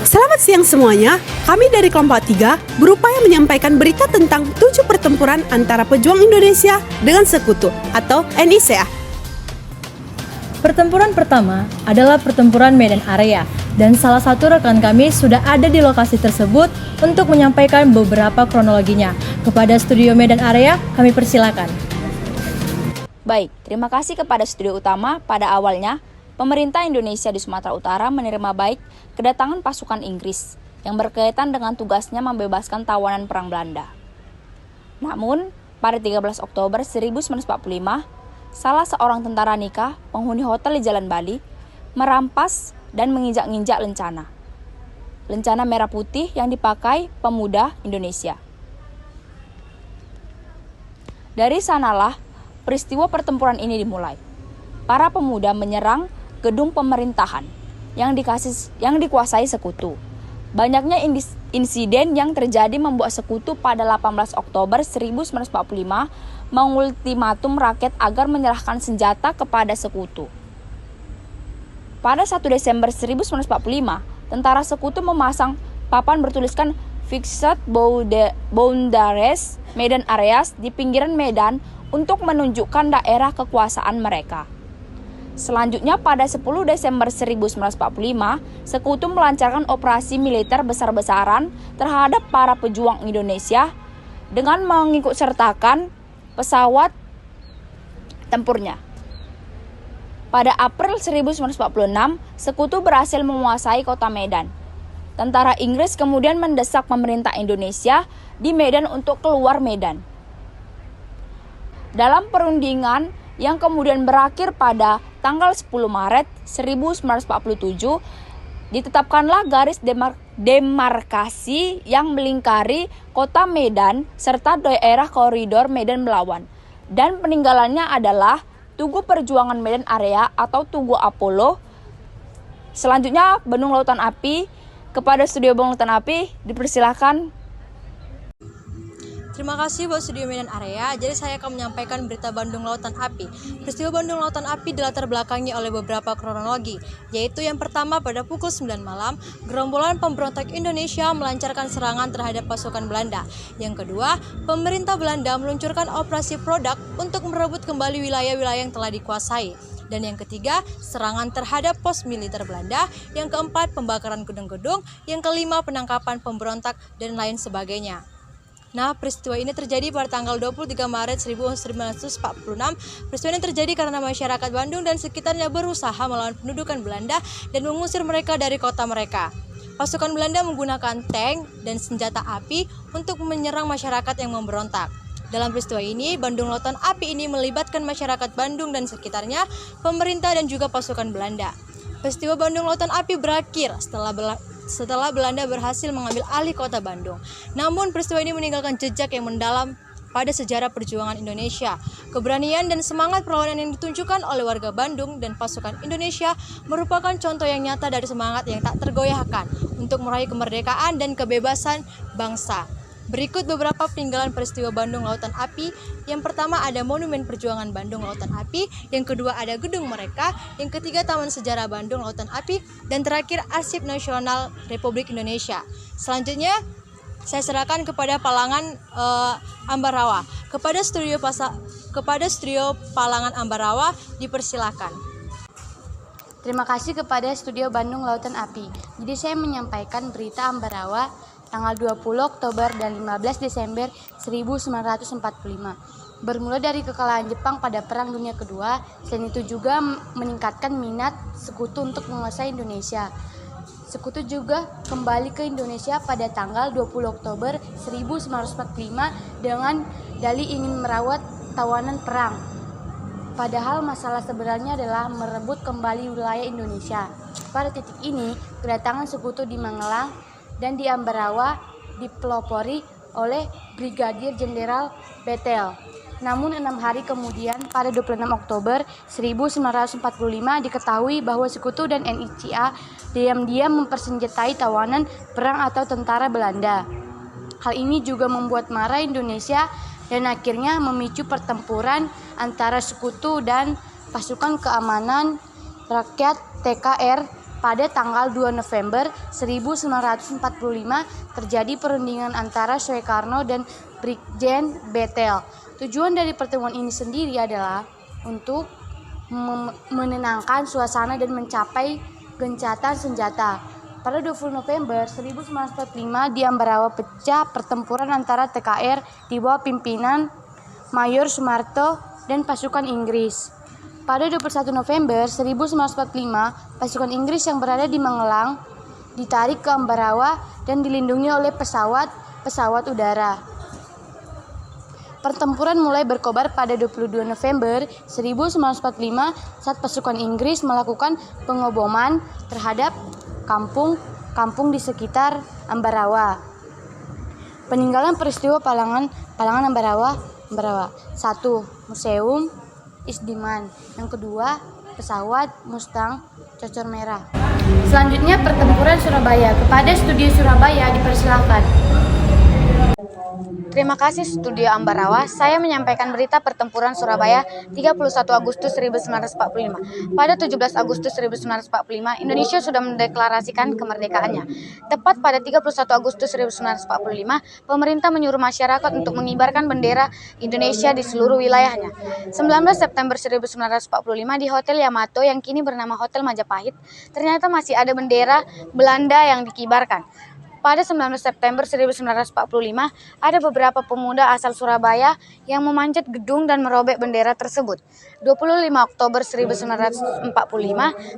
Selamat siang semuanya, kami dari kelompok 3 berupaya menyampaikan berita tentang 7 pertempuran antara pejuang Indonesia dengan sekutu atau NICA. Pertempuran pertama adalah pertempuran Medan Area, dan salah satu rekan kami sudah ada di lokasi tersebut untuk menyampaikan beberapa kronologinya. Kepada Studio Medan Area, kami persilakan. Baik, terima kasih kepada studio utama. Pada awalnya, pemerintah Indonesia di Sumatera Utara menerima baik kedatangan pasukan Inggris yang berkaitan dengan tugasnya membebaskan tawanan Perang Belanda. Namun, pada 13 Oktober 1945, salah seorang tentara nikah, penghuni hotel di Jalan Bali, merampas dan menginjak-injak lencana merah putih yang dipakai pemuda Indonesia. Dari sanalah peristiwa pertempuran ini dimulai. Para pemuda menyerang gedung pemerintahan yang dikuasai sekutu. Banyaknya insiden yang terjadi membuat sekutu pada 18 Oktober 1945 mengultimatum rakyat agar menyerahkan senjata kepada sekutu. Pada 1 Desember 1945, tentara sekutu memasang papan bertuliskan Fixed Boundaries Medan Areas di pinggiran Medan untuk menunjukkan daerah kekuasaan mereka. Selanjutnya pada 10 Desember 1945, sekutu melancarkan operasi militer besar-besaran terhadap para pejuang Indonesia dengan mengikutsertakan pesawat tempurnya. Pada April 1946, sekutu berhasil menguasai kota Medan. Tentara Inggris kemudian mendesak pemerintah Indonesia di Medan untuk keluar Medan. Dalam perundingan yang kemudian berakhir pada tanggal 10 Maret 1947, ditetapkanlah garis demarkasi yang melingkari kota Medan serta daerah koridor Medan Melawan. Dan peninggalannya adalah Tugu Perjuangan Medan Area atau Tugu Apollo. Selanjutnya Bandung Lautan Api. Kepada Studio Bandung Lautan Api dipersilahkan. Terima kasih buat Studio Medan Area. Jadi saya akan menyampaikan berita Bandung Lautan Api. Peristiwa Bandung Lautan Api dilatar belakangi oleh beberapa kronologi, yaitu yang pertama pada pukul 9 malam, gerombolan pemberontak Indonesia melancarkan serangan terhadap pasukan Belanda. Yang kedua, pemerintah Belanda meluncurkan operasi Produk untuk merebut kembali wilayah-wilayah yang telah dikuasai. Dan yang ketiga, serangan terhadap pos militer Belanda. Yang keempat, pembakaran gedung-gedung. Yang kelima, penangkapan pemberontak dan lain sebagainya. Nah, peristiwa ini terjadi pada tanggal 23 Maret 1946. Peristiwa ini terjadi karena masyarakat Bandung dan sekitarnya berusaha melawan pendudukan Belanda dan mengusir mereka dari kota mereka. Pasukan Belanda menggunakan tank dan senjata api untuk menyerang masyarakat yang memberontak. Dalam peristiwa ini, Bandung Lautan Api ini melibatkan masyarakat Bandung dan sekitarnya, pemerintah dan juga pasukan Belanda. Peristiwa Bandung Lautan Api berakhir setelah Belanda berhasil mengambil alih kota Bandung. Namun peristiwa ini meninggalkan jejak yang mendalam pada sejarah perjuangan Indonesia. Keberanian dan semangat perlawanan yang ditunjukkan oleh warga Bandung dan pasukan Indonesia merupakan contoh yang nyata dari semangat yang tak tergoyahkan untuk meraih kemerdekaan dan kebebasan bangsa. Berikut beberapa peninggalan peristiwa Bandung Lautan Api. Yang pertama ada Monumen Perjuangan Bandung Lautan Api, yang kedua ada Gedung Mereka, yang ketiga Taman Sejarah Bandung Lautan Api, dan terakhir Arsip Nasional Republik Indonesia. Selanjutnya saya serahkan kepada Palangan Ambarawa. Kepada studio Palangan Ambarawa dipersilakan. Terima kasih kepada Studio Bandung Lautan Api. Jadi saya menyampaikan berita Ambarawa tanggal 20 Oktober dan 15 Desember 1945. Bermula dari kekalahan Jepang pada Perang Dunia Kedua, selain itu juga meningkatkan minat sekutu untuk menguasai Indonesia. Sekutu juga kembali ke Indonesia pada tanggal 20 Oktober 1945 dengan dalih ingin merawat tawanan perang. Padahal masalah sebenarnya adalah merebut kembali wilayah Indonesia. Pada titik ini, kedatangan sekutu di Magelang dan di Ambarawa dipelopori oleh Brigadir Jenderal Betel. Namun 6 hari kemudian pada 26 Oktober 1945 diketahui bahwa sekutu dan NICA diam-diam mempersenjatai tawanan perang atau tentara Belanda. Hal ini juga membuat marah Indonesia dan akhirnya memicu pertempuran antara sekutu dan pasukan keamanan rakyat TKR pada tanggal 2 November 1945 terjadi perundingan antara Soekarno dan Brigjen Betel. Tujuan dari pertemuan ini sendiri adalah untuk menenangkan suasana dan mencapai gencatan senjata. Pada 20 November 1945 di Ambarawa pecah pertempuran antara TKR di bawah pimpinan Mayor Sumarto dan pasukan Inggris. Pada 21 November 1945, pasukan Inggris yang berada di Magelang ditarik ke Ambarawa dan dilindungi oleh pesawat udara. Pertempuran mulai berkobar pada 22 November 1945 saat pasukan Inggris melakukan pengoboman terhadap kampung di sekitar Ambarawa. Peninggalan peristiwa Palangan Ambarawa. 1. Museum Isdiman. Yang kedua, pesawat Mustang Cocor Merah. Selanjutnya pertempuran Surabaya. Kepada Studio Surabaya dipersilakan. Terima kasih Studio Ambarawa, saya menyampaikan berita pertempuran Surabaya 31 Agustus 1945. Pada 17 Agustus 1945, Indonesia sudah mendeklarasikan kemerdekaannya. Tepat pada 31 Agustus 1945, pemerintah menyuruh masyarakat untuk mengibarkan bendera Indonesia di seluruh wilayahnya. 19 September 1945 di Hotel Yamato yang kini bernama Hotel Majapahit, ternyata masih ada bendera Belanda yang dikibarkan. Pada 19 September 1945, ada beberapa pemuda asal Surabaya yang memanjat gedung dan merobek bendera tersebut. 25 Oktober 1945,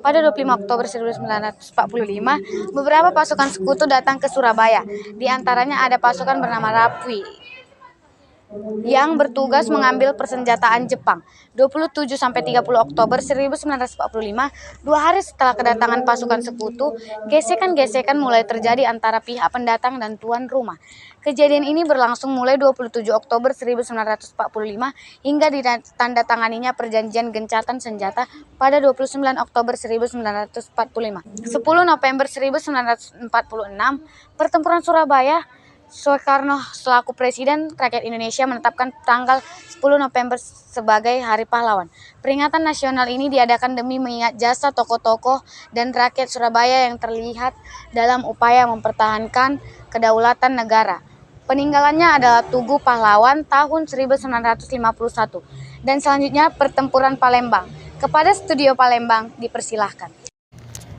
pada 25 Oktober 1945, beberapa pasukan sekutu datang ke Surabaya. Di antaranya ada pasukan bernama Rapwi yang bertugas mengambil persenjataan Jepang. 27-30 Oktober 1945, 2 hari setelah kedatangan pasukan sekutu, gesekan-gesekan mulai terjadi antara pihak pendatang dan tuan rumah. Kejadian ini berlangsung mulai 27 Oktober 1945 hingga ditandatanganinya perjanjian gencatan senjata pada 29 Oktober 1945. 10 November 1946, pertempuran Surabaya, Soekarno selaku Presiden Rakyat Indonesia menetapkan tanggal 10 November sebagai Hari Pahlawan. Peringatan nasional ini diadakan demi mengingat jasa tokoh-tokoh dan rakyat Surabaya yang terlihat dalam upaya mempertahankan kedaulatan negara. Peninggalannya adalah Tugu Pahlawan tahun 1951. Dan selanjutnya pertempuran Palembang. Kepada Studio Palembang dipersilahkan.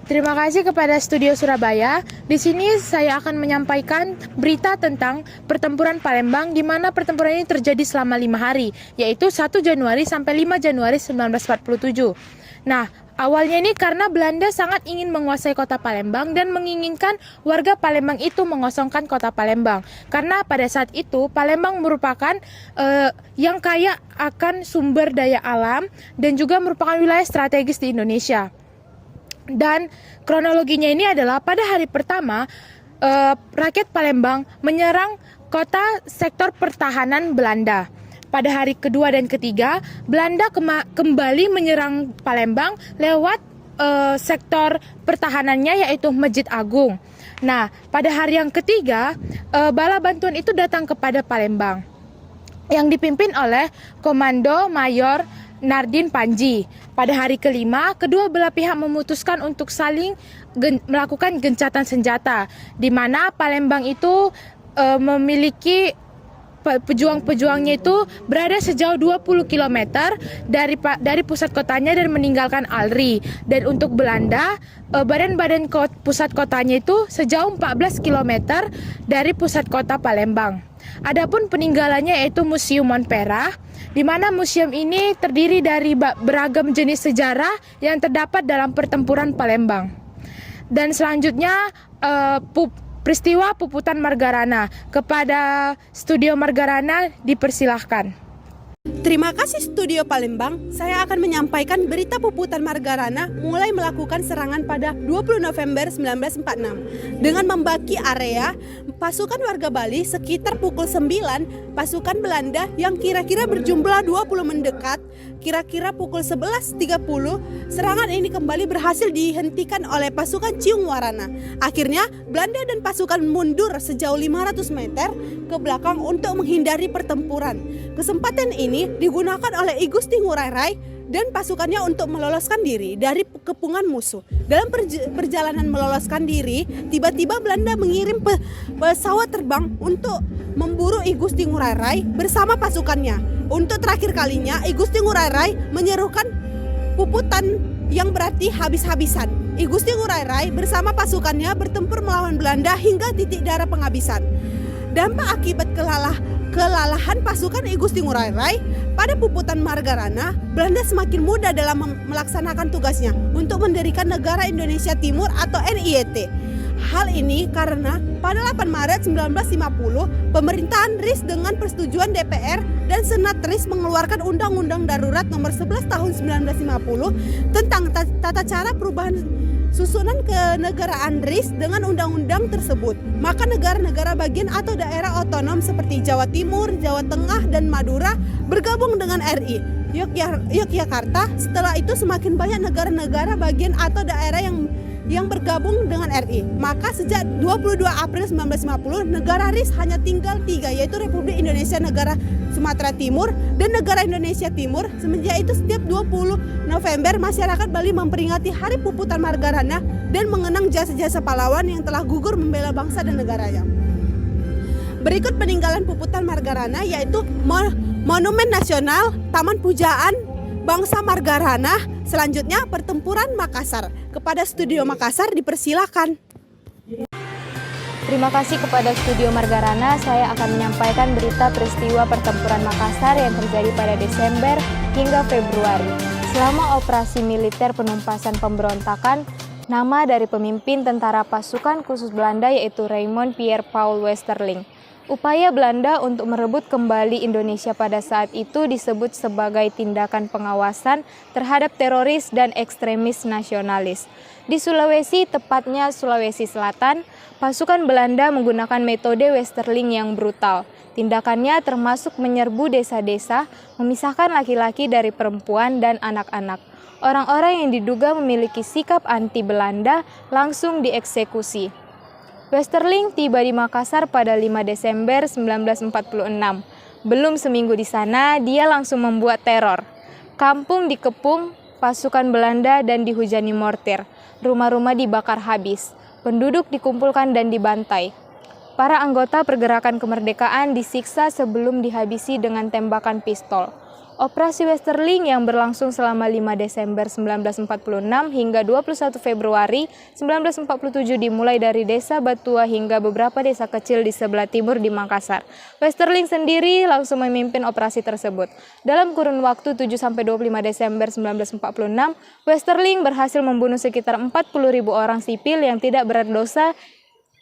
Terima kasih kepada Studio Surabaya. Di sini saya akan menyampaikan berita tentang pertempuran Palembang, di mana pertempuran ini terjadi selama 5 hari, yaitu 1 Januari sampai 5 Januari 1947. Nah, awalnya ini karena Belanda sangat ingin menguasai kota Palembang dan menginginkan warga Palembang itu mengosongkan kota Palembang. Karena pada saat itu Palembang merupakan yang kaya akan sumber daya alam dan juga merupakan wilayah strategis di Indonesia. Dan kronologinya ini adalah pada hari pertama rakyat Palembang menyerang kota sektor pertahanan Belanda. Pada hari kedua dan ketiga, Belanda kembali menyerang Palembang lewat sektor pertahanannya yaitu Masjid Agung. Nah, pada hari yang ketiga, bala bantuan itu datang kepada Palembang yang dipimpin oleh Komando Mayor Nardin Panji. Pada hari kelima, kedua belah pihak memutuskan untuk saling melakukan gencatan senjata, di mana Palembang itu memiliki pejuang-pejuangnya itu berada sejauh 20 km dari pusat kotanya dan meninggalkan Alri. Dan untuk Belanda, badan-badan pusat kotanya itu sejauh 14 km dari pusat kota Palembang. Adapun peninggalannya yaitu Museum Monpera, di mana museum ini terdiri dari beragam jenis sejarah yang terdapat dalam pertempuran Palembang. Dan selanjutnya peristiwa Puputan Margarana. Kepada Studio Margarana dipersilahkan. Terima kasih Studio Palembang. Saya akan menyampaikan berita Puputan Margarana mulai melakukan serangan pada 20 November 1946. Dengan membaki area, pasukan warga Bali sekitar pukul 9, pasukan Belanda yang kira-kira berjumlah 20 mendekat. Kira-kira pukul 11.30, serangan ini kembali berhasil dihentikan oleh pasukan Ciung Warana. Akhirnya, Belanda dan pasukan mundur sejauh 500 meter ke belakang untuk menghindari pertempuran. Kesempatan ini digunakan oleh I Gusti Ngurah Rai dan pasukannya untuk meloloskan diri dari kepungan musuh. Dalam perjalanan meloloskan diri, tiba-tiba Belanda mengirim pesawat terbang untuk memburu I Gusti Ngurah Rai bersama pasukannya. Untuk terakhir kalinya, I Gusti Ngurah Rai menyerukan puputan yang berarti habis-habisan. I Gusti Ngurah Rai bersama pasukannya bertempur melawan Belanda hingga titik darah penghabisan. Dampak akibat kelalahan pasukan I Gusti Ngurah Rai pada puputan Margarana, Belanda semakin mudah dalam melaksanakan tugasnya untuk mendirikan negara Indonesia Timur atau NIET. Hal ini karena pada 8 Maret 1950, pemerintahan RIS dengan persetujuan DPR dan Senat RIS mengeluarkan Undang-Undang Darurat Nomor 11 Tahun 1950 tentang tata cara perubahan susunan kenegaraan RIS dengan undang-undang tersebut. Maka negara-negara bagian atau daerah otonom seperti Jawa Timur, Jawa Tengah, dan Madura bergabung dengan RI. Yogyakarta, setelah itu semakin banyak negara-negara bagian atau daerah yang bergabung dengan RI. Maka sejak 22 April 1950, negara RIS hanya tinggal 3, yaitu Republik Indonesia Negara Sumatera Timur dan Negara Indonesia Timur. Semenjak itu setiap 20 November masyarakat Bali memperingati Hari Puputan Margarana dan mengenang jasa-jasa pahlawan yang telah gugur membela bangsa dan negaranya. Berikut peninggalan Puputan Margarana yaitu Monumen Nasional, Taman Pujaan Bangsa Margarana, selanjutnya Pertempuran Makassar. Kepada Studio Makassar dipersilakan. Terima kasih kepada Studio Margarana, saya akan menyampaikan berita peristiwa Pertempuran Makassar yang terjadi pada Desember hingga Februari. Selama operasi militer penumpasan pemberontakan, nama dari pemimpin tentara pasukan khusus Belanda yaitu Raymond Pierre Paul Westerling. Upaya Belanda untuk merebut kembali Indonesia pada saat itu disebut sebagai tindakan pengawasan terhadap teroris dan ekstremis nasionalis. Di Sulawesi, tepatnya Sulawesi Selatan, pasukan Belanda menggunakan metode Westerling yang brutal. Tindakannya termasuk menyerbu desa-desa, memisahkan laki-laki dari perempuan dan anak-anak. Orang-orang yang diduga memiliki sikap anti-Belanda langsung dieksekusi. Westerling tiba di Makassar pada 5 Desember 1946. Belum seminggu di sana, dia langsung membuat teror. Kampung dikepung pasukan Belanda dan dihujani mortir. Rumah-rumah dibakar habis. Penduduk dikumpulkan dan dibantai. Para anggota pergerakan kemerdekaan disiksa sebelum dihabisi dengan tembakan pistol. Operasi Westerling yang berlangsung selama 5 Desember 1946 hingga 21 Februari 1947 dimulai dari desa Batua hingga beberapa desa kecil di sebelah timur di Makassar. Westerling sendiri langsung memimpin operasi tersebut. Dalam kurun waktu 7-25 Desember 1946, Westerling berhasil membunuh sekitar 40.000 orang sipil yang tidak berdosa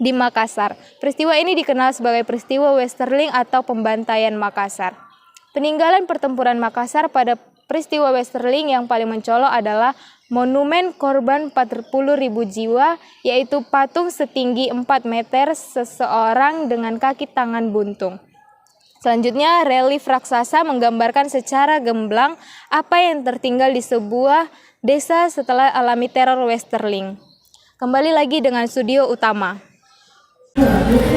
di Makassar. Peristiwa ini dikenal sebagai peristiwa Westerling atau pembantaian Makassar. Peninggalan pertempuran Makassar pada peristiwa Westerling yang paling mencolok adalah monumen korban 40.000 jiwa, yaitu patung setinggi 4 meter seseorang dengan kaki tangan buntung. Selanjutnya, relief raksasa menggambarkan secara gamblang apa yang tertinggal di sebuah desa setelah alami teror Westerling. Kembali lagi dengan studio utama.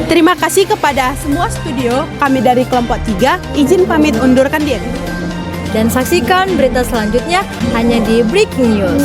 Terima kasih kepada semua studio, kami dari kelompok 3, izin pamit undurkan diri. Dan saksikan berita selanjutnya hanya di Breaking News.